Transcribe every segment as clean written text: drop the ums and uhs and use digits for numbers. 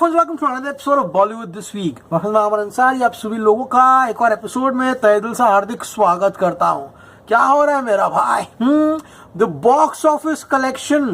First welcome to another episode of Bollywood this week. मैं अमर अंसारी आप सभी लोगों का एक और एपिसोड में तहे दिल से हार्दिक स्वागत करता हूं। क्या हो रहा है मेरा भाई? The box office collection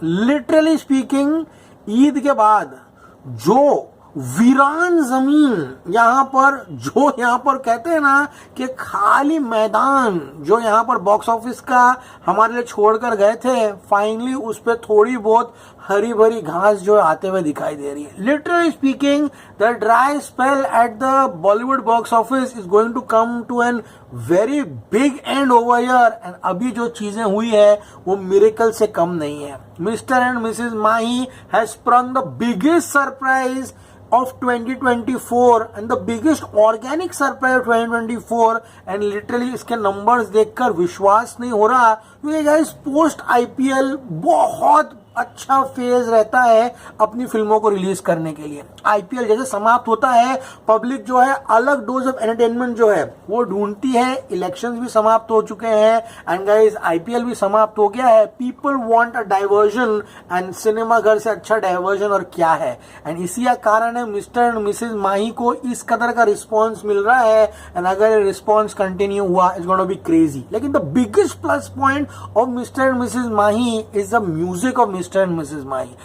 literally speaking Eid के बाद जो वीरान जमीन यहाँ पर कहते हैं ना कि खाली मैदान जो यहाँ पर बॉक्स ऑफिस का हमारे लिए छोड़कर गए थे, फाइनली उस पर थोड़ी बहुत हरी भरी घास जो आते हुए दिखाई दे रही है। Literally speaking the dry spell at the Bollywood box office is going to come to an very big end over here and अभी जो चीजें हुई है वो मिरेकल से कम नहीं है। Mister and Mrs Mahi has sprung the biggest surprise of 2024 and the biggest organic surprise of 2024 and literally इसके नंबर्स देखकर विश्वास नहीं हो रहा क्योंकि गाइस पोस्ट आईपीएल बहुत अच्छा फेज रहता है अपनी फिल्मों को रिलीज करने के लिए। आईपीएल जैसे समाप्त होता है पब्लिक जो है अलग डोज ऑफ एंटरटेनमेंट जो है वो ढूंढती है। इलेक्शंस भी समाप्त हो चुके हैं एंड गाइस आईपीएल भी समाप्त हो गया है। People want a diversion and cinema घर से अच्छा डाइवर्जन और क्या है। एंड इसी का कारण है मिस्टर एंड मिसेज माही को इस कदर का रिस्पॉन्स मिल रहा है एंड अगर ये रिस्पॉन्स कंटिन्यू हुआ इट्स गोना बी क्रेजी। लेकिन the biggest plus point of mister and Mrs Mahi is the music of mister and Mrs Mahi.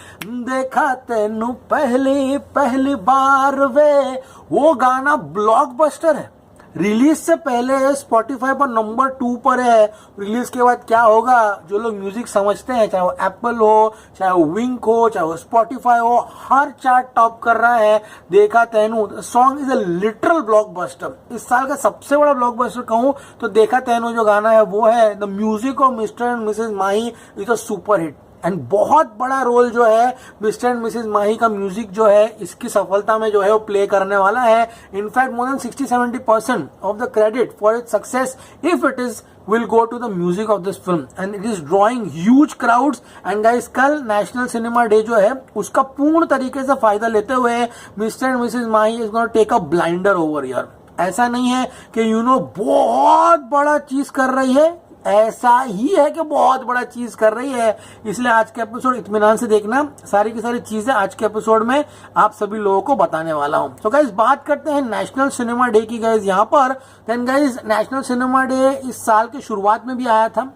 देखा तेनू पहली बार वे वो गाना ब्लॉकबस्टर है। रिलीज से पहले स्पॉटिफाई पर नंबर 2 पर है। रिलीज के बाद क्या होगा, जो लोग म्यूजिक समझते हैं चाहे वो एप्पल हो चाहे वो विंक हो चाहे वो स्पॉटिफाई हो, हर चार्ट टॉप कर रहा है। देखा तेनू song is a literal blockbuster. इस साल का सबसे बड़ा ब्लॉकबस्टर कहूं तो देखा तेनू जो गाना है वो है। The music of mister and Mrs Mahi is a super hit and बहुत बड़ा रोल जो है मिस्टर एंड मिसेज माही का म्यूजिक जो है इसकी सफलता में जो है वो प्ले करने वाला है। In fact more than 60-70% of the credit for its success if it is will go to the music of this film and it is drawing huge crowds and guys कल नेशनल सिनेमा डे जो है उसका पूर्ण तरीके से फायदा लेते हुए Mr and Mrs Mahi is gonna take a blinder over here. ऐसा नहीं है कि बहुत बड़ा चीज कर रही है, ऐसा ही है कि बहुत बड़ा चीज कर रही है। इसलिए आज के एपिसोड इत्मीनान से देखना, सारी की सारी चीजें आज के एपिसोड में आप सभी लोगों को बताने वाला हूं। तो गाइस बात करते हैं नेशनल सिनेमा डे की। गाइस यहाँ पर then guys national cinema day इस साल के शुरुआत में भी आया था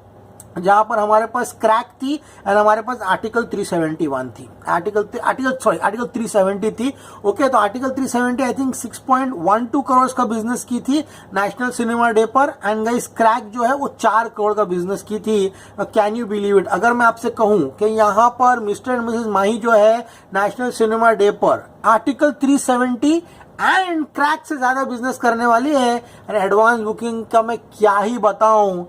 जहां पर हमारे पास क्रैक थी एंड हमारे पास आर्टिकल 371 थी। आर्टिकल 370 थी। ओके तो आर्टिकल 370 आई थिंक 6.12 करोड़ का बिजनेस की थी नेशनल सिनेमा डे पर एंड गाइस क्रैक जो है वो 4 करोड़ का बिजनेस की थी। Can you believe it? अगर मैं आपसे कहूं कि यहाँ पर मिस्टर एंड मिसेज माही जो है नेशनल सिनेमा डे पर आर्टिकल 370 एंड क्रैक से ज्यादा बिजनेस करने वाली है एंड एडवांस बुकिंग का मैं क्या ही बताऊं।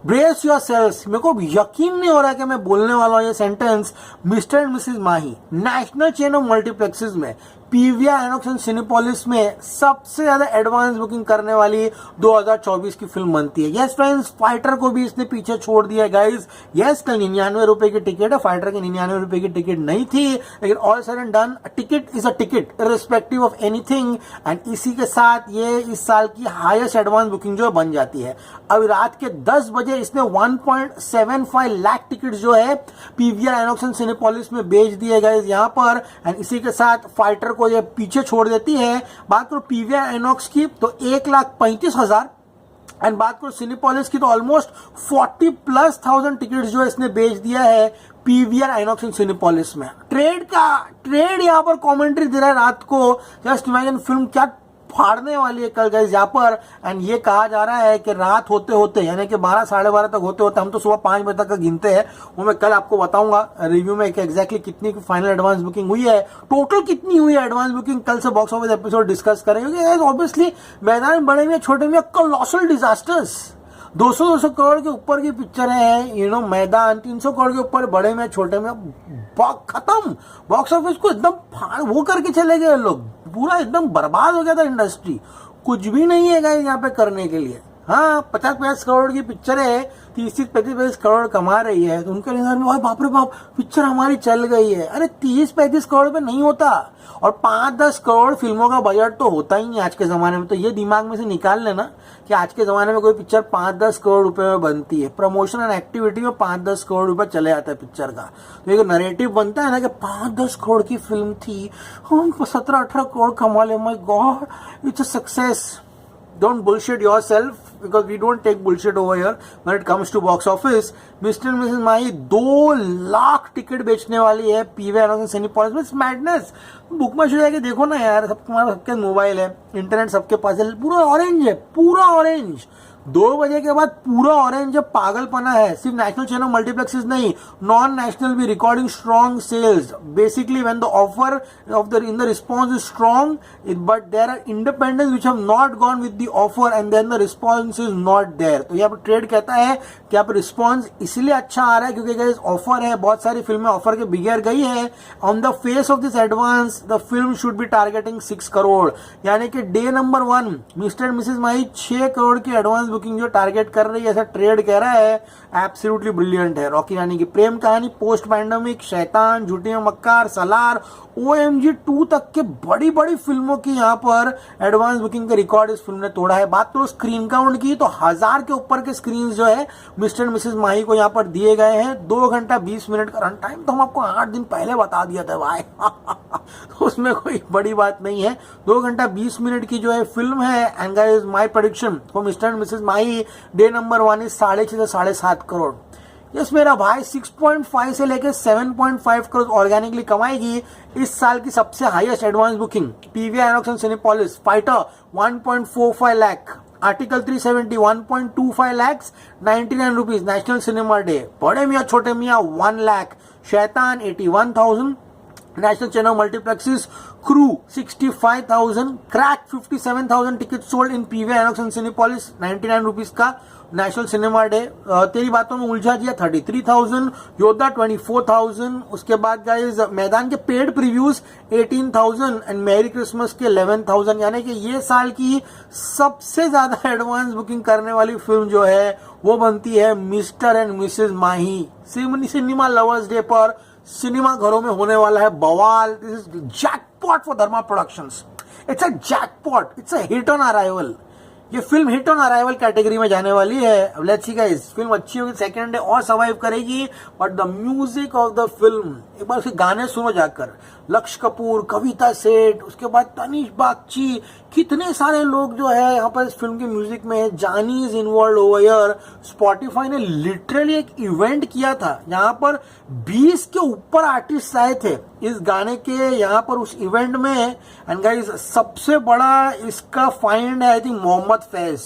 Brace your sales. मेरे को यकीन नहीं हो रहा कि मैं बोलने वाला हूं ये sentence. Mr and Mrs Mahi national chain of multiplexes में पीवीआर आइनॉक्स एंड सिनेपोलिस में सबसे ज्यादा एडवांस बुकिंग करने वाली 2024 की फिल्म बनती है। यस फ्रेंड्स, फाइटर को भी इसने पीछे छोड़ दिया गाइज। यस कल 99 रुपए की टिकट है, फाइटर की 99 रुपए की टिकट नहीं थी, लेकिन all said and done ticket is a ticket irrespective of anything and इसी के साथ ये इस साल की हाईएस्ट एडवांस बुकिंग जो बन जाती है। अभी रात के 10 बजे इसने 1.75 लाख टिकट जो है पीवीआर आइनॉक्स एंड सिनेपोलिस में बेच दिए गाइज यहाँ पर एंड इसी के साथ फाइटर को ये पीछे छोड़ देती है। बात करो पीवीआर आइनॉक्स की तो 1,35,000 एंड बात करो सिनेपोलिस की तो ऑलमोस्ट 40+ टिकट्स जो इसने बेच दिया है पीवीआर आइनॉक्स एंड सिनेपोलिस में। ट्रेड यहाँ पर कमेंट्री दे रहा है रात को। जस्ट इमेजिन फिल्म क्या फाड़ने वाली है कल गाइस यहाँ पर एंड ये कहा जा रहा है कि रात होते होते यानी कि 12 साढ़े 12 तक होते होते हम तो सुबह 5 बजे तक का गिनते हैं, वो मैं कल आपको बताऊंगा रिव्यू में कि एग्जैक्टली कितनी फाइनल एडवांस बुकिंग हुई है, टोटल कितनी हुई है एडवांस बुकिंग। कल से बॉक्स ऑफिस एपिसोड डिस्कस करेंगे। ऑब्वियसली मैदान बड़े में छोटे में कॉलोसल डिजास्टर्स 200 करोड़ के ऊपर की पिक्चर है मैदान 300 करोड़ के ऊपर, बड़े में छोटे में खत्म। बॉक्स ऑफिस को एकदम वो करके चले गए लोग, पूरा एकदम बर्बाद हो गया था इंडस्ट्री। कुछ भी नहीं है गाइस यहाँ पे करने के लिए। हाँ 50-50 करोड़ की पिक्चर है, 30-35 करोड़ कमा रही है, तो उनके नजर में बाप रे बाप पिक्चर हमारी चल गई है। अरे 30-35 करोड़ में नहीं होता, और 5-10 करोड़ फिल्मों का बजट तो होता ही नहीं आज के जमाने में। तो ये दिमाग में से निकाल लेना कि आज के जमाने में कोई पिक्चर 5-10 करोड़ रुपए में बनती है। प्रमोशन एंड एक्टिविटी में 5-10 करोड़ रुपए चले जाता है पिक्चर का। तो एक नरेटिव बनता है ना कि 5-10 करोड़ की फिल्म थी, हम 17-18 करोड़ कमा ले, my God it's a success. Don't bullshit yourself, because we don't take bullshit over here when it comes to box office. Mister and Mrs Mahi 2 lakh ticket बेचने वाली है पीवीआर आइनॉक्स सिनेपॉलिस में। मैडनेस। बुक माई show जाके देखो ना यार, सबके mobile है, इंटरनेट सबके पास है, पूरा ऑरेंज है, पूरा ऑरेंज। 2 बजे के बाद पूरा ऑरेंज है, पागलपना है। सिर्फ नेशनल चैनल मल्टीप्लेक्सेस नहीं, नॉन नेशनल भी recording strong sales. Basically when the offer of the in the response is strong, but there are independents which have not gone with the offer and then the response is not there. तो यहाँ पर trade कहता है कि यहाँ पर response इसलिए अच्छा आ रहा है क्योंकि गाइस ऑफर है, बहुत सारी फिल्में ऑफर के बिगैर गई है। On the face of this advance the film should be targeting 6 crore, यानी कि day number 1 mister and Mrs Mahi 6 crore की एडवांस बुकिंग जो टारगेट कर रही है, ऐसा ट्रेड कह रहा है। एब्सोल्युटली ब्रिलियंट है। रॉकी रानी की प्रेम कहानी, पोस्ट पैंडेमिक, शैतान, झूठी में मक्कार, सलार, OMG 2 तक के बड़ी बड़ी फिल्मों की यहाँ पर एडवांस बुकिंग का रिकॉर्ड इस फिल्म ने तोड़ा है। बात तो स्क्रीन काउंट की तो 1000 के ऊपर के स्क्रीन जो है मिस्टर एंड मिसेस माही को यहाँ पर दिए गए हैं। 2 घंटा 20 मिनट का रन टाइम, तो हम आपको 8 दिन पहले बता दिया था भाई। तो उसमें कोई बड़ी बात नहीं है। 2 घंटा 20 मिनट की जो है फिल्म है। And guys my prediction for mister and Mrs Mahi day number 1 is 6.5 से 7.5 करोड़। यस मेरा भाई 6.5 से लेकर 7.5 करोड़ ऑर्गेनिकली कमाएगी। इस साल की सबसे highest advance booking PVR INOX and Cinepolis. Fighter 1.45 lakh, article 370 1.25 lakh, 99 rupees national cinema day. बड़े मियाँ छोटे मियाँ 1 लाख, शैतान 81,000 national channel multiplexes, crew 65,000, crack 57,000 ticket sold in PVR INOX and Cinepolis, 99 rupees का नेशनल सिनेमा डे। तेरी बातों में उलझा दिया 33,000, योद्धा 24,000। उसके बाद गाइस मैदान के paid previews 18,000 and merry Christmas के 11,000, यानी कि ये साल की सबसे ज्यादा एडवांस बुकिंग करने वाली फिल्म जो है वो बनती है mister and Mrs Mahi. Cinema lovers day पर सिनेमा घरों में होने वाला है बवाल। This is jackpot for Dharma productions. It's a jackpot, it's a hit on arrival. ये film hit on arrival category में जाने वाली है। लेट्स सी गाइस, फिल्म अच्छी होगी, सेकंड डे और सर्वाइव करेगी। But the music of the film, एक बार उसके गाने सुनो जाकर। लक्ष्य कपूर, कविता सेठ, उसके बाद तनिष बागची, कितने सारे लोग जो है यहाँ पर इस फिल्म की म्यूजिक में। जानी is involve over here. Spotify ने लिटरली एक इवेंट किया था, यहाँ पर 20 के ऊपर आर्टिस्ट आए थे इस गाने के यहाँ पर उस इवेंट में। एंड गाइस सबसे बड़ा इसका फाइंड है आई थिंक मोहम्मद फैज,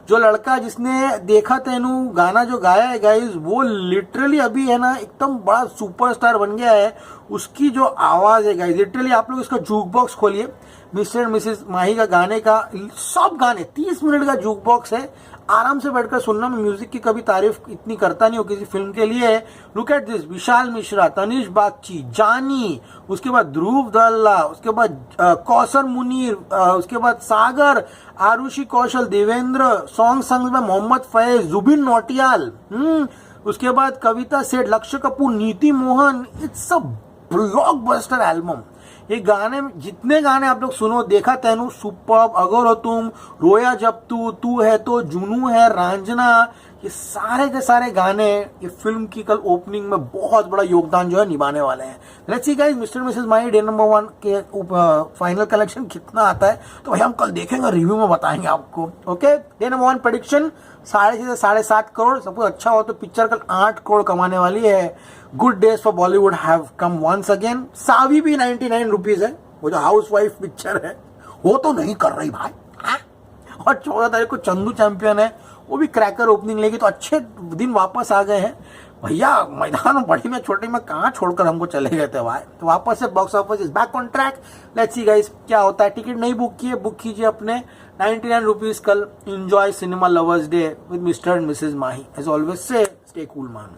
जो लड़का जिसने देखा तेनू गाना जो गाया है गाइस, वो लिटरली अभी है ना एकदम बड़ा सुपरस्टार बन गया है। उसकी जो आवाज है गाइस, लिटरली आप लोग इसका जूक बॉक्स खोलिए, मिस्टर एंड मिसेस माही का गाने का, सब गाने 30 मिनट का जूक बॉक्स है, आराम से बैठकर सुनना। मैं म्यूजिक की कभी तारीफ इतनी करता नहीं हूँ किसी फिल्म के लिए। Look at this, Vishal Mishra, Tanish Bagchi, जानी, उसके बाद ध्रुव दल्ला, उसके बाद कौसर मुनीर, उसके बाद सागर, आरुषि कौशल, देवेंद्र, सॉन्ग संग में मोहम्मद फैज, जुबिन नौटियाल, उसके बाद कविता सेठ, लक्ष्य कपूर, नीति Mohan. It's a blockbuster album. ये गाने, जितने गाने आप लोग सुनो, देखा तेनू, सुपर्ब, अगर हो तुम, रोया जब तू है तो, जुनू है, रांझना, ये सारे के सारे गाने ये फिल्म की कल ओपनिंग में बहुत बड़ा योगदान जो है निभाने वाले हैं। Let's see guys, mister Mrs Mahi day number 1 के फाइनल कलेक्शन कितना आता है तो भाई हम कल देखेंगे, रिव्यू में बताएंगे आपको। ओके, डे नंबर 1 प्रेडिक्शन 6.5 से 7.5 करोड़। सब कुछ अच्छा हो तो पिक्चर कल 8 करोड़ कमाने वाली है। Good days for Bollywood have come once again. Savi भी 99 रुपीज है, वो जो हाउस वाइफ पिक्चर है वो तो नहीं कर रही भाई। और 14 तारीख को चंदू चैंपियन है, वो भी क्रैकर ओपनिंग लेगी। तो अच्छे दिन वापस आ गए हैं भैया। मैदान बड़ी में छोटी में कहाँ छोड़कर हमको चले गए थे भाई। तो वापस से box office is back on track. Let's see guys क्या होता है। टिकट नहीं बुक किए, बुक कीजिए अपने 99 रुपीज कल। Enjoy cinema lovers day with Mr and Mrs Mahi. As always say stay cool man.